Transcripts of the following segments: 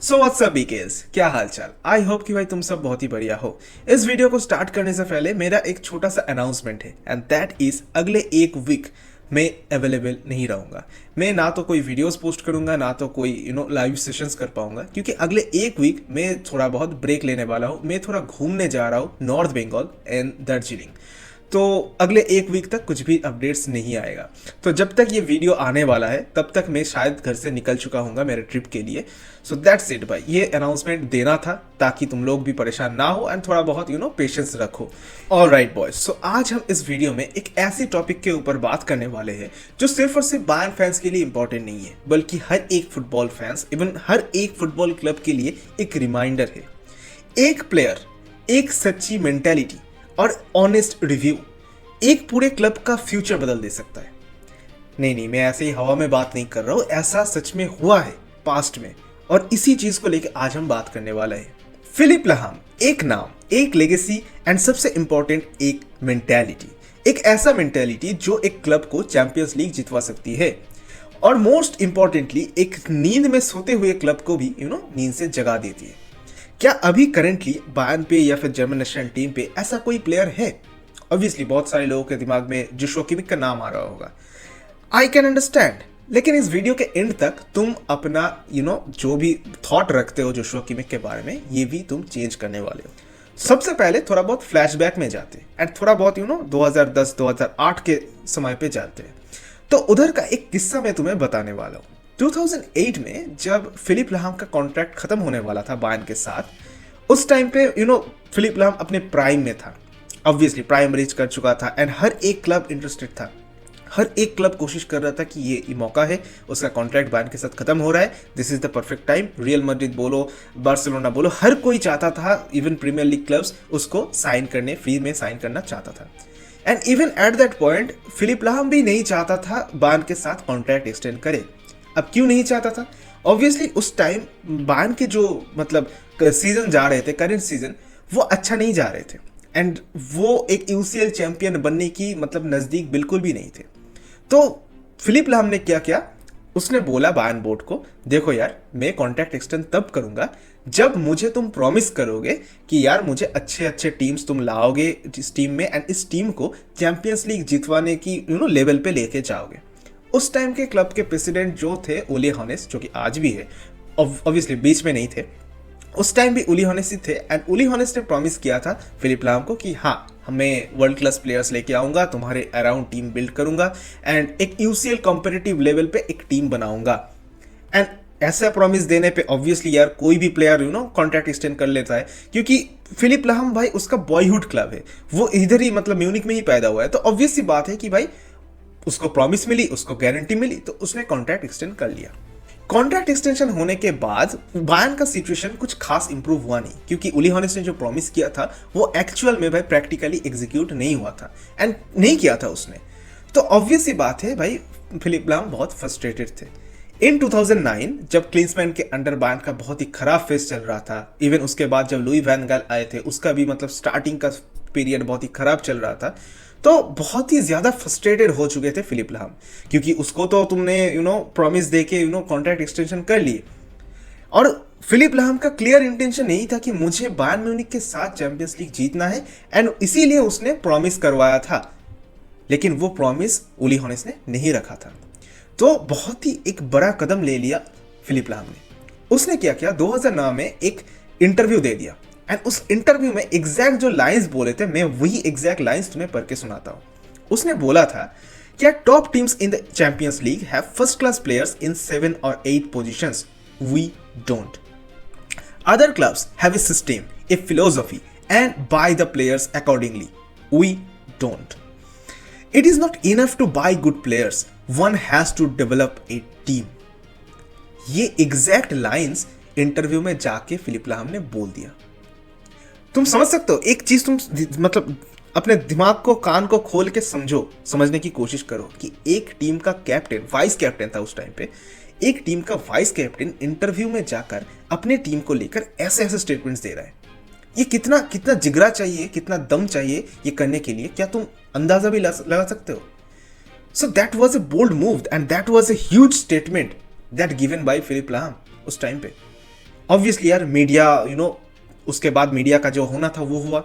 So what's up बीकेस, क्या हाल चाल। I hope कि भाई तुम सब बहुत ही बढ़िया हो। इस वीडियो को स्टार्ट करने से पहले मेरा एक छोटा सा अनाउंसमेंट है एंड दैट इज अगले एक वीक मैं अवेलेबल नहीं रहूंगा। मैं ना तो कोई वीडियोस पोस्ट करूंगा ना तो कोई लाइव सेशंस कर पाऊंगा, क्योंकि अगले एक वीक मैं थोड़ा बहुत ब्रेक लेने वाला हूँ। मैं थोड़ा घूमने जा रहा हूँ नॉर्थ बंगाल एंड दार्जिलिंग। तो अगले एक वीक तक कुछ भी अपडेट्स नहीं आएगा। तो जब तक ये वीडियो आने वाला है तब तक मैं शायद घर से निकल चुका हूँगा मेरे ट्रिप के लिए। सो दैट्स इट भाई, ये अनाउंसमेंट देना था ताकि तुम लोग भी परेशान ना हो एंड थोड़ा बहुत पेशेंस रखो। ऑल राइट बॉयज, सो आज हम इस वीडियो में एक ऐसी टॉपिक के ऊपर बात करने वाले हैं जो सिर्फ और सिर्फ बायर्न फैंस के लिए इंपॉर्टेंट नहीं है, बल्कि हर एक फुटबॉल फैंस, इवन हर एक फुटबॉल क्लब के लिए एक रिमाइंडर है। एक प्लेयर, एक सच्ची मेंटेलिटी और ऑनेस्ट रिव्यू एक पूरे क्लब का फ्यूचर बदल दे सकता है। नहीं, मैं ऐसे ही हवा में बात नहीं कर रहा हूं, ऐसा सच में हुआ है पास्ट में, और इसी चीज को लेकर आज हम बात करने वाले हैं। फिलिप लाहम, एक नाम, एक लेगेसी एंड सबसे इंपॉर्टेंट एक मेंटेलिटी। एक ऐसा मेंटेलिटी जो एक क्लब को चैंपियंस लीग जितवा सकती है, और मोस्ट इंपॉर्टेंटली एक नींद में सोते हुए क्लब को भी नींद से जगा देती है। क्या अभी करंटली बायर्न पे या फिर जर्मन नेशनल टीम पे ऐसा कोई प्लेयर है? ऑब्वियसली बहुत सारे लोगों के दिमाग में जोशुआ किमिक का नाम आ रहा होगा। आई कैन अंडरस्टैंड, लेकिन इस वीडियो के एंड तक तुम अपना जो भी थॉट रखते हो जोशुआ किमिक के बारे में, ये भी तुम चेंज करने वाले हो। सबसे पहले थोड़ा बहुत फ्लैशबैक में जाते हैं एंड थोड़ा बहुत 2010-2008 के समय पे जाते हैं। तो उधर का एक किस्सा मैं तुम्हें बताने वाला हूँ। 2008 में जब फिलिप लाहम का कॉन्ट्रैक्ट खत्म होने वाला था बायर्न के साथ, उस टाइम पे फिलिप लाहम अपने प्राइम में था। ऑब्वियसली प्राइम रीच कर चुका था एंड हर एक क्लब इंटरेस्टेड था। हर एक क्लब कोशिश कर रहा था कि ये मौका है, उसका कॉन्ट्रैक्ट बायर्न के साथ खत्म हो रहा है, this is the perfect time. Real Madrid बोलो, बार्सिलोना बोलो, हर कोई चाहता था, इवन प्रीमियर लीग क्लब्स उसको साइन करने, फ्री में साइन करना चाहता था। And even at that point Philipp Lahm भी नहीं चाहता था बायर्न के साथ कॉन्ट्रैक्ट एक्सटेंड करे। अब क्यों नहीं चाहता था? ऑब्वियसली उस टाइम बायर्न के जो सीजन जा रहे थे, करेंट सीजन, वो अच्छा नहीं जा रहे थे एंड वो एक यूसीएल चैंपियन बनने की नजदीक बिल्कुल भी नहीं थे। तो फिलिप लाहम ने क्या किया, उसने बोला बायर्न बोर्ड को, देखो यार, मैं कॉन्ट्रैक्ट एक्सटेंड तब करूंगा जब मुझे तुम प्रॉमिस करोगे कि यार मुझे अच्छे अच्छे टीम्स तुम लाओगे इस टीम में एंड इस टीम को चैंपियंस लीग जितवाने की लेवल पे लेके जाओगे। उस टाइम के क्लब के प्रेसिडेंट जो थे ओले हॉनेस, जो कि आज भी है, ऑब्वियसली बीच में नहीं थे, उस टाइम भी ओली हॉनेस ही थे एंड ओली हॉनेस ने प्रॉमिस किया था फिलिप लाहम को कि हाँ, मैं वर्ल्ड क्लास प्लेयर्स लेके आऊंगा, तुम्हारे अराउंड टीम बिल्ड करूंगा एंड एक यूसीएल कॉम्पिटिटिव लेवल पे एक टीम बनाऊंगा। एंड ऐसा प्रॉमिस देने पे ऑब्वियसली यार कोई भी प्लेयर कॉन्ट्रैक्ट एक्सटेंड कर लेता है, क्योंकि फिलिप लाहम भाई उसका बॉयहुड क्लब है, वो इधर ही म्यूनिक में ही पैदा हुआ है। तो ऑब्वियस सी बात है कि भाई उसको प्रॉमिस मिली, उसको गारंटी मिली, तो उसने कॉन्ट्रैक्ट एक्सटेंड कर लिया। कॉन्ट्रैक्ट एक्सटेंशन होने के बाद बायर्न का सिचुएशन कुछ खास इंप्रूव हुआ नहीं, क्योंकि ओली हॉनेस ने जो प्रॉमिस किया था वो एक्चुअल में भाई प्रैक्टिकली एग्जीक्यूट नहीं हुआ था एंड नहीं किया था उसने। तो ऑब्वियस सी बात है भाई, फिलिप लाहम बहुत फ्रस्ट्रेटेड थे। इन 2009 जब क्लिंसमैन के अंडर बायर्न का बहुत ही खराब फेज चल रहा था, इवन उसके बाद जब लुई वैन गाल आए थे, उसका भी स्टार्टिंग का पीरियड बहुत ही खराब चल रहा था, तो बहुत ही ज्यादा फ्रस्ट्रेटेड हो चुके थे फिलिप लाहम, क्योंकि उसको तो तुमने प्रॉमिस देके कॉन्ट्रैक्ट एक्सटेंशन कर लिए, और फिलिप लाहम का क्लियर इंटेंशन यही था कि मुझे बायर्न म्यूनिक के साथ चैंपियंस लीग जीतना है एंड इसीलिए उसने प्रॉमिस करवाया था। लेकिन वो प्रॉमिस ओली हॉनेस ने नहीं रखा था, तो बहुत ही एक बड़ा कदम ले लिया फिलिप लाहम ने। उसने क्या किया, 2009 में एक इंटरव्यू दे दिया एंड उस इंटरव्यू में एग्जैक्ट जो लाइंस बोले थे, मैं वही एग्जैक्ट लाइंस तुम्हें पढ़ के सुनाता हूं। उसने बोला था, क्या top teams in the Champions League have first class players in 7 or 8 positions? We don't. Other clubs have a system, a philosophy and buy the players accordingly. We don't. It is not enough to buy good players. One has to develop a team. ये exact lines interview में जाके Philip लाहम ने बोल दिया। तुम समझ सकते हो, एक चीज तुम अपने दिमाग को, कान को खोल के समझने की कोशिश करो कि एक टीम का कैप्टन, वाइस कैप्टन था उस टाइम पे, एक टीम का वाइस कैप्टन इंटरव्यू में जाकर अपने टीम को लेकर ऐसे ऐसे स्टेटमेंट्स दे रहा है। ये कितना कितना जिगरा चाहिए, कितना दम चाहिए ये करने के लिए, क्या तुम अंदाजा भी लगा सकते हो? So that was a bold move and that was a huge statement that given by Philipp Lahm उस टाइम पे। ऑब्वियसली यार मीडिया उसके बाद मीडिया का जो होना था वो हुआ,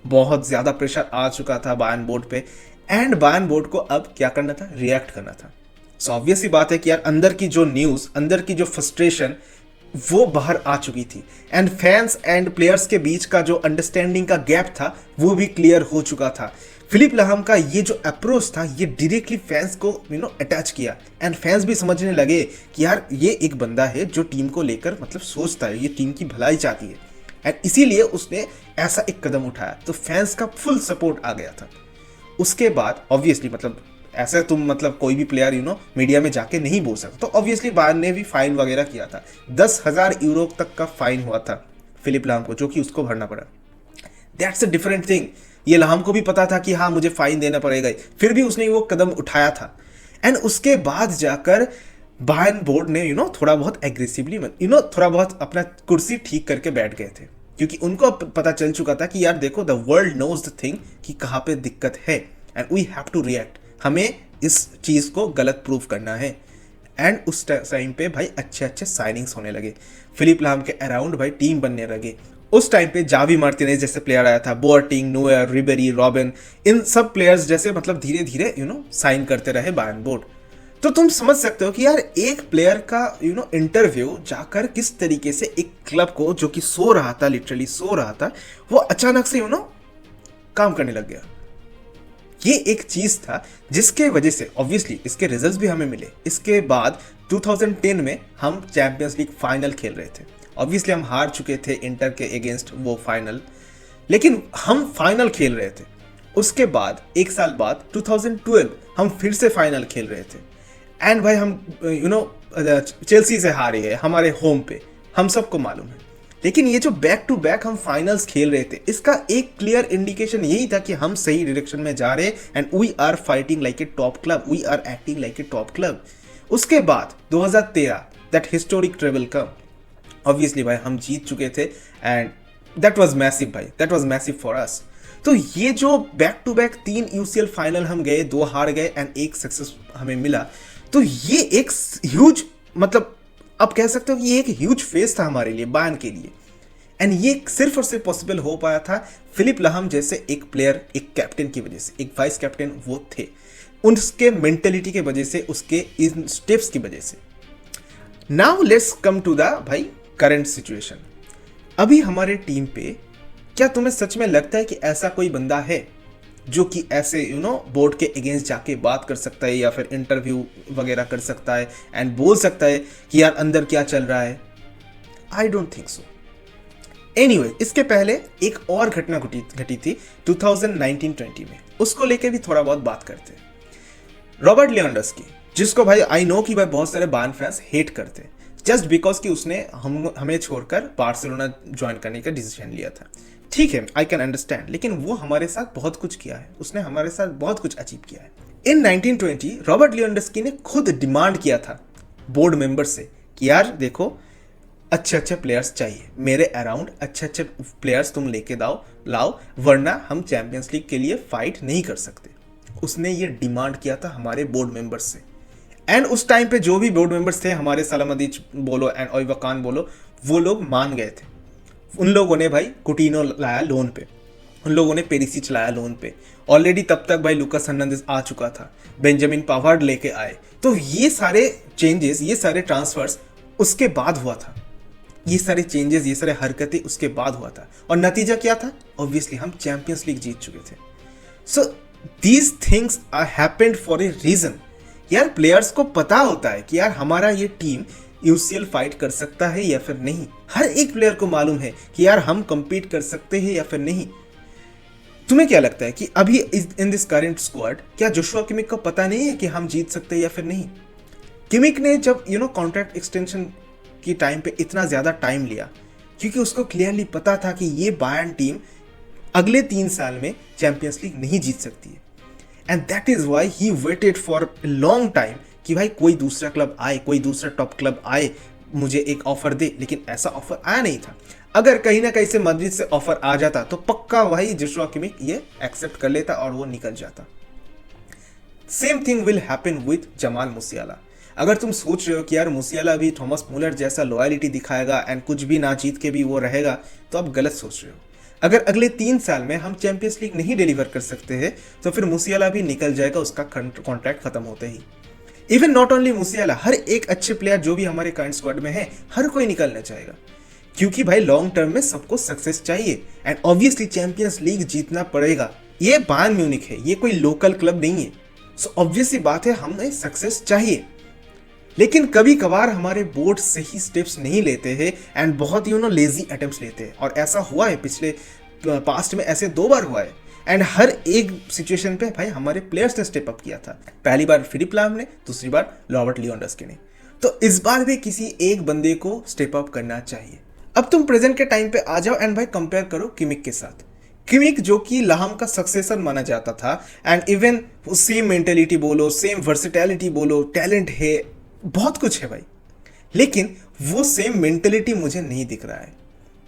बहुत ज़्यादा प्रेशर आ चुका था बायर्न बोर्ड पे, एंड बायर्न बोर्ड को अब क्या करना था, रिएक्ट करना था। सो ऑब्वियस ही बात है कि यार अंदर की जो न्यूज़, अंदर की जो फ्रस्ट्रेशन वो बाहर आ चुकी थी, एंड फैंस एंड प्लेयर्स के बीच का जो अंडरस्टैंडिंग का गैप था वो भी क्लियर हो चुका था। फिलिप लाहम का ये जो अप्रोच था ये डायरेक्टली फैंस को अटैच किया, एंड फैंस भी समझने लगे कि यार ये एक बंदा है जो टीम को लेकर मतलब सोचता है, ये टीम की भलाई चाहती है, एंड इसीलिए उसने ऐसा एक कदम उठाया। तो फैंस का फुल सपोर्ट आ गया था। उसके बाद ऑब्वियसली मतलब ऐसे तुम मतलब कोई भी प्लेयर मीडिया में जाके नहीं बोल सकता, तो ऑब्वियसली बायर्न ने भी फाइन वगैरह किया था। 10,000 यूरो तक का फाइन हुआ था फिलिप लाहम को, जो कि उसको भरना पड़ा। That's a different thing. ये लाहम को भी पता था कि हाँ मुझे फाइन देना पड़ेगा, फिर भी उसने वो कदम उठाया था। एंड उसके बाद जाकर बायर्न बोर्ड ने थोड़ा बहुत एग्रेसिवली थोड़ा बहुत अपना कुर्सी ठीक करके बैठ गए थे, क्योंकि उनको पता चल चुका था कि यार देखो the world knows the thing कि कहाँ पे दिक्कत है, and we have to react. हमें इस चीज़ को गलत प्रूव करना है। एंड उस टाइम पे भाई अच्छे अच्छे साइनिंग्स होने लगे, फिलिप लाहम के अराउंड भाई टीम बनने लगे। उस टाइम पे जावी मार्टिनेज जैसे प्लेयर आया था, बोअर्टिंग, नोयर, रिबेरी, रॉबिन, इन सब प्लेयर्स जैसे मतलब धीरे धीरे साइन करते रहे बायर्न बोर्ड। तो तुम समझ सकते हो कि यार एक प्लेयर का इंटरव्यू जाकर किस तरीके से एक क्लब को जो कि सो रहा था, लिटरली सो रहा था, वो अचानक से काम करने लग गया। ये एक चीज था जिसके वजह से ऑब्वियसली इसके रिजल्ट्स भी हमें मिले। इसके बाद 2010 में हम चैंपियंस लीग फाइनल खेल रहे थे। ऑब्वियसली हम हार चुके थे इंटर के अगेंस्ट वो फाइनल, लेकिन हम फाइनल खेल रहे थे। उसके बाद एक साल बाद 2012 हम फिर से फाइनल खेल रहे थे, एंड भाई हम चेल्सी से हारे हैं हमारे होम पे, हम सबको मालूम है। लेकिन ये जो बैक टू बैक हम फाइनल्स खेल रहे थे, इसका एक क्लियर इंडिकेशन यही था कि हम सही डायरेक्शन में जा रहे हैं, and we are fighting like a top club, we are acting like a top club. उसके बाद 2013 that historic treble come, obviously भाई हम जीत चुके थे, एंड दैट वाज मैसिव भाई, that was massive for us. तो ये जो back to back 3 UCL final हम गए, 2 हार गए एंड 1 सक्सेस हमें मिला, तो ये एक ह्यूज मतलब आप कह सकते हो कि ये एक ह्यूज फेस था हमारे लिए, बायर्न के लिए। एंड ये सिर्फ और सिर्फ पॉसिबल हो पाया था फिलिप लाहम जैसे एक प्लेयर, एक कैप्टन की वजह से, एक वाइस कैप्टन वो थे, उसके मेंटेलिटी के वजह से, उसके इन स्टेप्स की वजह से। Now let's come to the भाई करंट सिचुएशन। अभी हमारे टीम पे क्या तुम्हें सच में लगता है कि ऐसा कोई बंदा है जो कि ऐसे बोर्ड के अगेंस्ट जाके बात कर सकता है, या फिर इंटरव्यू वगैरह कर सकता है एंड बोल सकता है कि यार अंदर क्या चल रहा है? I don't think so. Anyway, इसके पहले एक और घटना घटी थी 2019-20 में, उसको लेके भी थोड़ा बहुत बात करते हैं। रॉबर्ट लेवेंडोव्स्की, जिसको भाई आई नो कि भाई बहुत सारे बायर्न फैंस हेट करते हैं जस्ट बिकॉज कि उसने हमें छोड़कर बार्सिलोना ज्वाइन करने का डिसीजन लिया था। ठीक है, आई कैन अंडरस्टैंड, लेकिन वो हमारे साथ बहुत कुछ किया है, उसने हमारे साथ बहुत कुछ अचीव किया है। इन 1920 रॉबर्ट लेवेंडोव्स्की ने खुद डिमांड किया था बोर्ड मेंबर से कि यार देखो अच्छे अच्छे प्लेयर्स चाहिए मेरे अराउंड, अच्छे अच्छे प्लेयर्स तुम लेके लाओ, वरना हम चैंपियंस लीग के लिए फाइट नहीं कर सकते। उसने ये डिमांड किया था हमारे बोर्ड मेंबर्स से, एंड उस टाइम पे जो भी बोर्ड मेंबर्स थे, हमारे सलामदीच बोलो एंड ओलिवर कान बोलो, वो लोग मान गए थे। उन लोगों ने भाई कुटिनो लाया लोन पे, उन लोगों ने पेरिसिच लाया लोन पे, ऑलरेडी तब तक भाई लुकास हर्नांडेज आ चुका था, बेंजामिन पावार्ड लेके आए। तो ये सारे चेंजेस, ये सारे ट्रांसफर्स उसके बाद हुआ था, ये सारे चेंजेस, ये सारे हरकतें उसके बाद हुआ था, और नतीजा क्या था? ऑब्वियसली हम चैंपियंस लीग जीत चुके थे। So these things are happened for a reason. यार प्लेयर्स को पता होता है कि यार हमारा ये टीम यूसीएल फाइट कर सकता है या फिर नहीं। हर एक प्लेयर को मालूम है कि यार हम compete कर सकते हैं या फिर नहीं। तुम्हें क्या लगता है कि अभी इन दिस करंट स्क्वाड क्या जोशुआ किमिक को पता नहीं है कि हम जीत सकते हैं या फिर नहीं? किमिक ने जब कॉन्ट्रैक्ट एक्सटेंशन की टाइम पे इतना ज़्यादा टाइम लिया क्योंकि उसको क्लियरली पता था कि ये बायर्न टीम अगले 3 साल में चैंपियंस लीग नहीं जीत सकती है, and that is why he waited for a long time कि भाई कोई दूसरा क्लब आए, कोई दूसरा टॉप क्लब आए, मुझे एक ऑफर दे। लेकिन ऐसा ऑफर आया नहीं था। अगर कहीं ना कहीं से मैड्रिड से ऑफर आ जाता तो पक्का भाई जोशुआ किमिक ये एक्सेप्ट कर लेता और वो निकल जाता। Same thing will happen with Jamal मुसियाला। अगर तुम सोच रहे हो कि यार मूसियाला भी थॉमस मुलर जैसा लॉयलिटी दिखाएगा एंड कुछ भी ना जीत के भी वो रहेगा, तो आप गलत सोच रहे हो। अगर अगले 3 साल में हम चैंपियंस लीग नहीं डिलीवर कर सकते हैं तो फिर मूसियाला भी निकल जाएगा उसका कॉन्ट्रैक्ट खत्म होते ही। इवन नॉट ओनली मूसियाला, हर एक अच्छे प्लेयर जो भी हमारे करंट स्क्वाड में है, हर कोई निकलना चाहेगा, क्योंकि भाई लॉन्ग टर्म में सबको सक्सेस चाहिए एंड ऑब्वियसली चैंपियंस लीग जीतना पड़ेगा। ये बायर्न म्यूनिख है, ये कोई लोकल क्लब नहीं है। सो ऑब्वियसली बात है, हमें सक्सेस चाहिए। लेकिन कभी कभार हमारे बोर्ड सही स्टेप्स नहीं लेते हैं एंड बहुत ही लेजी अटेम्प्ट्स लेते हैं, और ऐसा हुआ है पिछले पास्ट में, ऐसे 2 बार हुआ है। एंड हर एक सिचुएशन पे भाई हमारे प्लेयर्स ने स्टेप अप किया था। पहली बार फिलिप लाम ने, दूसरी बार रॉबर्ट लेवेंडोव्स्की ने। तो इस बार भी किसी एक बंदे को स्टेप अप करना चाहिए। अब तुम प्रेजेंट के टाइम पे आ जाओ एंड भाई कंपेयर करो किमिक के साथ। किमिक जो कि लाहम का सक्सेसर माना जाता था एंड इवन सेम मेंटेलिटी बोलो, सेम वर्सेटैलिटी बोलो, टैलेंट है, बहुत कुछ है भाई, लेकिन वो सेम मेंटेलिटी मुझे नहीं दिख रहा है।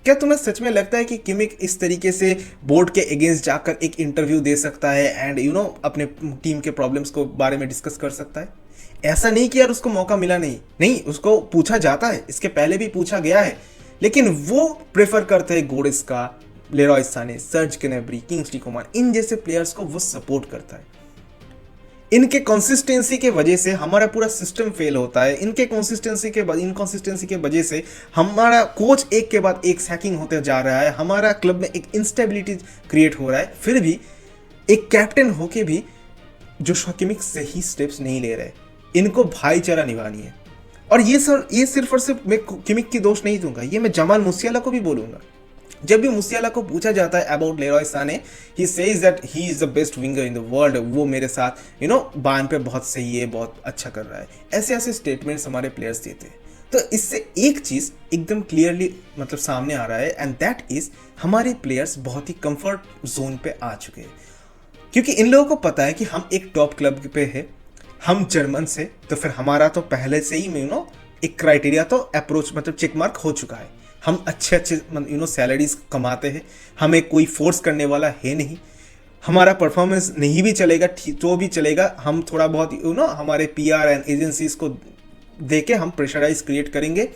क्या तुम्हें सच में लगता है कि किमिक इस तरीके से बोर्ड के अगेंस्ट जाकर एक इंटरव्यू दे सकता है एंड अपने टीम के प्रॉब्लम्स को बारे में डिस्कस कर सकता है? ऐसा नहीं कि यार उसको मौका मिला नहीं, उसको पूछा जाता है, इसके पहले भी पूछा गया है, लेकिन वो प्रेफर करते हैं गोरेस्का, लेरॉय साने, सर्ज ग्नैब्री, किंग्सली कोमान, इन जैसे प्लेयर्स को वो सपोर्ट करता है। इनके कंसिस्टेंसी के वजह से हमारा पूरा सिस्टम फेल होता है। इनके इनकंसिस्टेंसी के वजह से हमारा कोच एक के बाद एक सैकिंग होते जा रहा है, हमारा क्लब में एक इंस्टेबिलिटी क्रिएट हो रहा है। फिर भी एक कैप्टन होके भी जोशुआ किमिक सही स्टेप्स नहीं ले रहे। इनको भाईचारा निभानी है, और ये सिर्फ और सिर्फ मैं किमिक की दोष नहीं दूंगा, ये मैं जमाल मूसियाला को भी बोलूंगा। जब भी मूसियाला को पूछा जाता है about Leroy Sane, he says that he is the best winger in the world, वो मेरे साथ बायर्न पे बहुत सही है, बहुत अच्छा कर रहा है, ऐसे ऐसे स्टेटमेंट्स हमारे प्लेयर्स देते हैं। तो इससे एक चीज एकदम क्लियरली मतलब सामने आ रहा है, एंड दैट इज हमारे प्लेयर्स बहुत ही कंफर्ट जोन पे आ चुके हैं, क्योंकि इन लोगों को पता है कि हम एक टॉप क्लब पे है, हम जर्मन से, तो फिर हमारा तो पहले से ही एक क्राइटेरिया तो अप्रोच मतलब चेक मार्क हो चुका है। हम अच्छे सैलरीज कमाते हैं, हमें कोई फोर्स करने वाला है नहीं, हमारा परफॉर्मेंस नहीं भी चलेगा तो भी चलेगा, हम थोड़ा बहुत हमारे पीआर एंड एजेंसीज को देके हम प्रेशराइज क्रिएट करेंगे,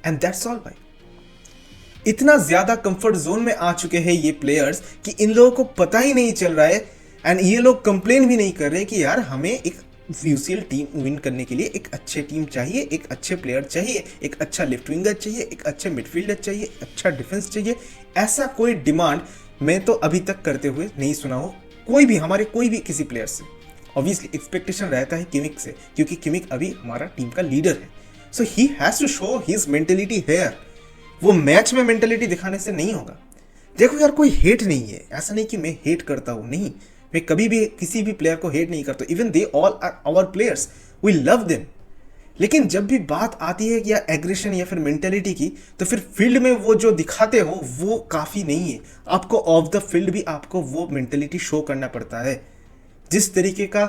एंड दैट्स ऑल भाई। इतना ज्यादा कंफर्ट जोन में आ चुके हैं ये प्लेयर्स कि इन लोगों को पता ही नहीं चल रहा है, एंड ये लोग कंप्लेन भी नहीं कर रहे कि यार हमें एक यूसीएल टीम विन करने के लिए एक अच्छे टीम चाहिए, एक अच्छे प्लेयर चाहिए, एक अच्छा लेफ्ट विंगर चाहिए, एक अच्छे मिडफील्डर चाहिए, अच्छा डिफेंस चाहिए। ऐसा कोई डिमांड मैं तो अभी तक करते हुए नहीं सुना हो कोई भी किसी प्लेयर से। ऑब्वियसली एक्सपेक्टेशन रहता है किमिक से, क्योंकि किमिक अभी हमारा टीम का लीडर है, so he has to show his mentality here. वो मैच में मेंटेलिटी दिखाने से नहीं होगा। देखो यार, कोई हेट नहीं है, ऐसा नहीं कि मैं हेट करता हूँ, नहीं, मैं कभी भी किसी भी प्लेयर को हेट नहीं करता। Even they all are our players, we love them. लेकिन जब भी बात आती है या एग्रेशन या फिर मेंटेलिटी की, तो फिर फील्ड में वो जो दिखाते हो वो काफ़ी नहीं है। आपको ऑफ द फील्ड भी आपको वो मेंटेलिटी शो करना पड़ता है। जिस तरीके का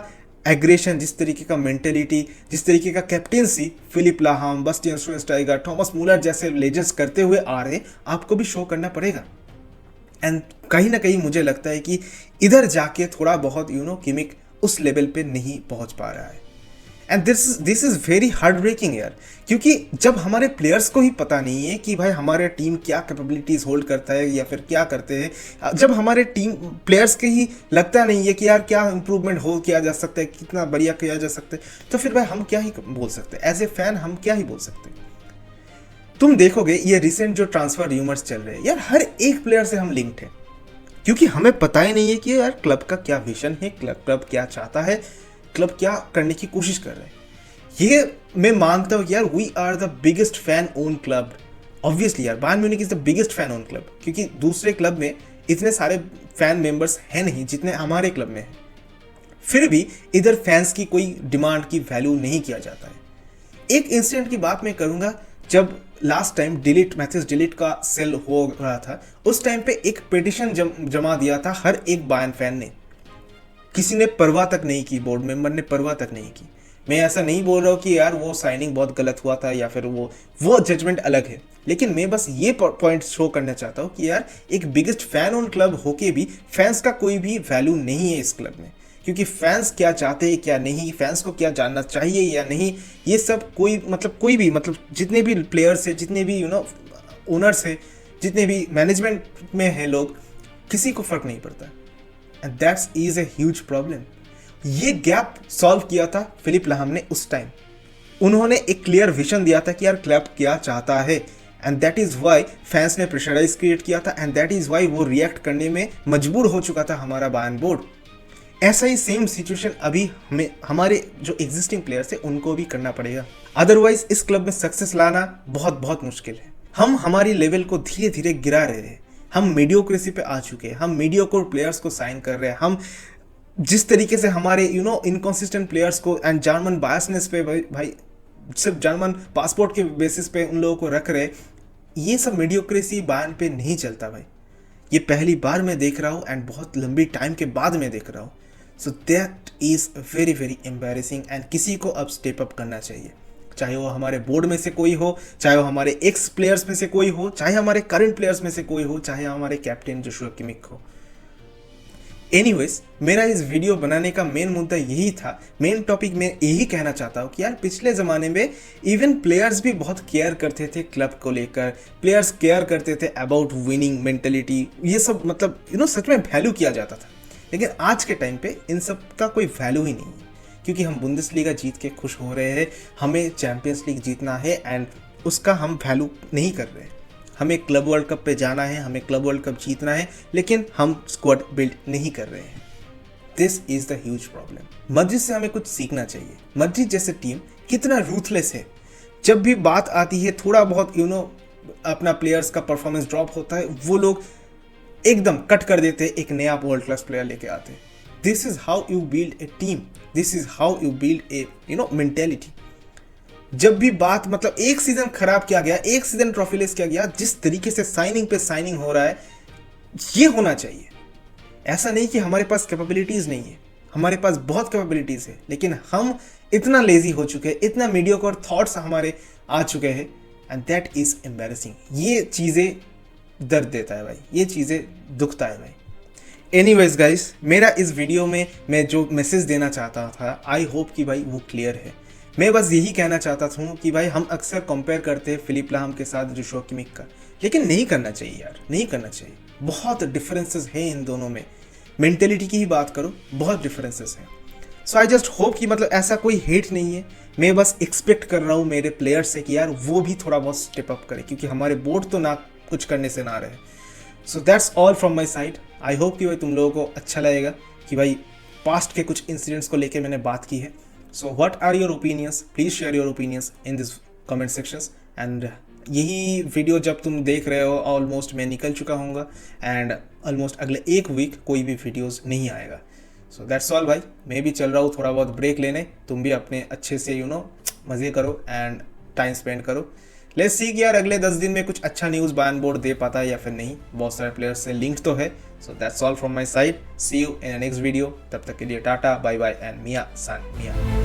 एग्रेशन, जिस तरीके का मेंटेलिटी, जिस तरीके का कैप्टेंसी फिलिप लाहम, बास्टियन श्वाइनस्टाइगर, थॉमस मुलर जैसे लेजेंड्स करते हुए आ रहे, आपको भी शो करना पड़ेगा। एंड कहीं ना कहीं मुझे लगता है कि इधर जाके थोड़ा बहुत किमिक उस लेवल पे नहीं पहुंच पा रहा है, and this is very heartbreaking यार। क्योंकि जब हमारे प्लेयर्स को ही पता नहीं है कि भाई हमारे टीम क्या कैपेबिलिटीज होल्ड करता है या फिर क्या करते हैं, जब हमारे टीम प्लेयर्स के ही लगता नहीं है कि यार क्या इंप्रूवमेंट हो किया जा सकता है, कितना बढ़िया किया जा सकता है, तो फिर भाई हम क्या ही बोल सकते हैं एज ए फैन, हम क्या ही बोल सकते हैं। तुम देखोगे ये रिसेंट जो ट्रांसफर र्यूमर्स चल रहे हैं यार, हर एक प्लेयर से हम लिंक्ड है, क्योंकि हमें पता ही नहीं है कि यार क्लब का क्या विजन है, क्लब क्या चाहता है, क्लब क्या करने की कोशिश कर रहे हैं। ये मैं मानता हूँ कि यार we are the biggest fan own club. Obviously यार Bayern Munich is the biggest fan own club, क्योंकि दूसरे क्लब में इतने सारे फैन मेंबर्स हैं नहीं जितने हमारे क्लब में हैं। फिर भी इधर फैंस की कोई डिमांड की वैल्यू नहीं किया जाता है। एक इंसिडेंट की बात मैं करूँगा, जब लास्ट टाइम मैथ्यूस डिलीट का सेल हो रहा था, उस टाइम पे एक पिटिशन जमा दिया था हर एक बायर्न फैन ने। किसी ने परवाह तक नहीं की, बोर्ड मेंबर ने परवाह तक नहीं की। मैं ऐसा नहीं बोल रहा हूँ कि यार वो साइनिंग बहुत गलत हुआ था या फिर वो जजमेंट अलग है, लेकिन मैं बस ये पॉइंट शो करना चाहता हूँ कि यार एक बिगेस्ट फैन ऑन क्लब होके भी फैंस का कोई भी वैल्यू नहीं है इस क्लब में। क्योंकि फैंस क्या चाहते हैं क्या नहीं, फैंस को क्या जानना चाहिए या नहीं, ये सब कोई भी जितने भी प्लेयर्स है, जितने भी ओनर्स है, जितने भी मैनेजमेंट में है लोग, किसी को फर्क नहीं पड़ता। And that's is a huge problem. ये गैप सॉल्व किया था फिलिप लाहम ने उस टाइम। उन्होंने एक क्लियर विजन दिया था कि यार क्लब क्या चाहता है, and that is why fans ने प्रेशराइज क्रिएट किया था, एंड दैट इज वाई वो रिएक्ट करने में मजबूर हो चुका था हमारा बायर्न बोर्ड। ऐसा ही सेम सिचुएशन अभी हमारे जो एग्जिस्टिंग प्लेयर्स है उनको भी करना पड़ेगा, अदरवाइज इस क्लब में सक्सेस लाना बहुत बहुत मुश्किल है। हम हमारी लेवल को धीरे धीरे गिरा रहे हैं, हम मीडियोक्रेसी पे आ चुके हैं, हम मीडियोकर प्लेयर्स को साइन कर रहे हैं, हम जिस तरीके से हमारे इनकॉन्सिस्टेंट प्लेयर्स को एंड जर्मन बायसनेस पे भाई सिर्फ जर्मन पासपोर्ट के बेसिस पे उन लोगों को रख रहे, ये सब मीडियोक्रेसी बायर्न पे नहीं चलता भाई। ये पहली बार मैं देख रहा हूँ एंड बहुत लंबी टाइम के बाद मैं देख रहा हूँ। So that is very very embarrassing and किसी को अब स्टेप अप करना चाहिए, चाहे वो हमारे बोर्ड में से कोई हो, चाहे वो हमारे एक्स प्लेयर्स में से कोई हो, चाहे हमारे करंट प्लेयर्स में से कोई हो, चाहे हमारे कैप्टन जोशुआ किमिक हो। एनीवेज, मेरा इस वीडियो बनाने का मेन मुद्दा यही था, मेन टॉपिक मैं यही कहना चाहता हूँ कि यार पिछले ज़माने में इवन प्लेयर्स भी बहुत केयर करते थे क्लब को लेकर, प्लेयर्स केयर करते थे अबाउट विनिंग मेंटेलिटी, ये सब सच में वैल्यू किया जाता था। लेकिन आज के टाइम पे इन सब का कोई वैल्यू ही नहीं है, क्योंकि हम बुंदेसलीगा जीत के खुश हो रहे हैं, हमें चैंपियंस लीग जीतना है एंड उसका हम वैल्यू नहीं कर रहे। हमें क्लब वर्ल्ड कप पे जाना है, हमें क्लब वर्ल्ड कप जीतना है, लेकिन हम स्क्वाड बिल्ड नहीं कर रहे हैं। This is the huge problem. Madrid से हमें कुछ सीखना चाहिए। मैड्रिड जैसे टीम कितना रूथलेस है, जब भी बात आती है थोड़ा बहुत अपना प्लेयर्स का परफॉर्मेंस ड्रॉप होता है, वो लोग एकदम कट कर देते, एक नया वर्ल्ड क्लास प्लेयर लेके आते। This is how you build a team, this is how you build a mentality. जब भी बात एक सीजन खराब किया गया, एक सीजन ट्रॉफीलेस किया गया, जिस तरीके से साइनिंग पे साइनिंग हो रहा है, ये होना चाहिए। ऐसा नहीं कि हमारे पास कैपेबिलिटीज नहीं है, हमारे पास बहुत कैपेबिलिटीज है, लेकिन हम इतना लेजी हो चुके हैं, इतना मीडियोकर थॉट्स हमारे आ चुके हैं, एंड दैट इज एम्बैरेसिंग। ये चीज़ें दर्द देता है भाई, ये चीज़ें दुखता है भाई। एनीवेज गाइस, मेरा इस वीडियो में मैं जो मैसेज देना चाहता था, आई होप कि भाई वो क्लियर है। मैं बस यही कहना चाहता था कि भाई हम अक्सर कंपेयर करते हैं फिलिप लाहम के साथ जोशुआ किमिक का, लेकिन नहीं करना चाहिए यार, नहीं करना चाहिए। बहुत डिफरेंसेस हैं इन दोनों में, मेंटेलिटी की ही बात करो, बहुत डिफरेंसेस हैं। सो आई जस्ट होप कि ऐसा कोई हेट नहीं है, मैं बस एक्सपेक्ट कर रहा हूँ मेरे प्लेयर से कि यार वो भी थोड़ा बहुत स्टेप अप करे, क्योंकि हमारे बोर्ड तो ना कुछ करने से ना रहे। सो that's all from my side. I hope कि भाई तुम लोगों को अच्छा लगेगा कि भाई पास्ट के कुछ इंसिडेंट्स को लेकर मैंने बात की है। So what are your opinions, please share your opinions in this comment sections. And यही वीडियो जब तुम देख रहे हो, ऑलमोस्ट मैं निकल चुका हूँगा एंड ऑलमोस्ट अगले एक वीक कोई भी वीडियोज़ नहीं आएगा। सो दैट्स ऑल भाई, मैं भी चल रहा हूँ थोड़ा बहुत ब्रेक लेने, तुम भी अपने अच्छे से मज़े करो एंड टाइम स्पेंड करो। लेट्स सी कि यार अगले 10 दिन में कुछ अच्छा न्यूज़ बायर्न बोर्ड दे पाता है या फिर नहीं, बहुत सारे प्लेयर्स से लिंक तो है। So that's all from my side, see you in next video. तब तक के लिए टाटा, बाय बाय एंड मिया सान मिया।